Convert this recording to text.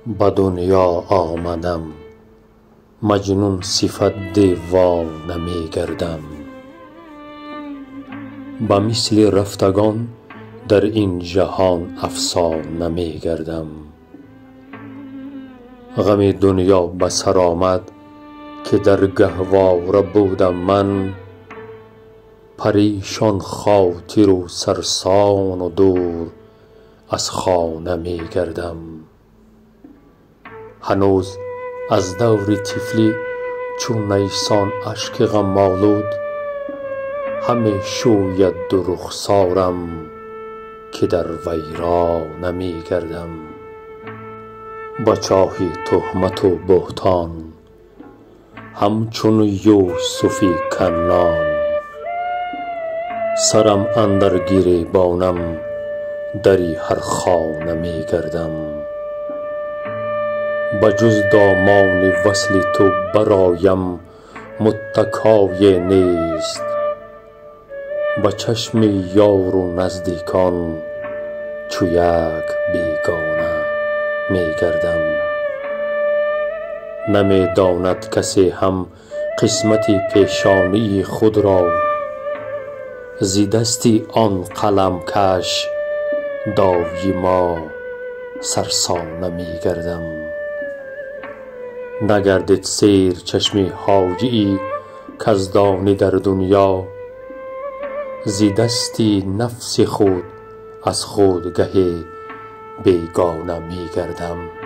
به دنیا آمدم مجنون صفت دیوانه می گردم. به مثل رفتگان در این جهان افسانه می گردم. غم دنیا به سر آمد که در گهواره بودم من، پریشان خاطر و سرسان و دور از خانه می گردم. هنوز از دور طفلی چون نیسان اشک غم آلود، همه شوید دو رخسارم که در ویرانه می گردم. به چاه تهمت و بهتان همچون یوسف کنعان، سرم اندر گریبانم دری هر خانه می گردم. به جز دامان وصل تو برایم متکای نیست، به چشم یار و نزدیکان چو یک بیگانه می گردم. نمی داند کسی هم قسمت پیشانی خود را، ز دست آن قلم کش دایما سرسانه می گردم. نگردد سیر چشم حاجی کز دانی در دنیا، ز دست نفس خود از خودگه بیگانه می گردم.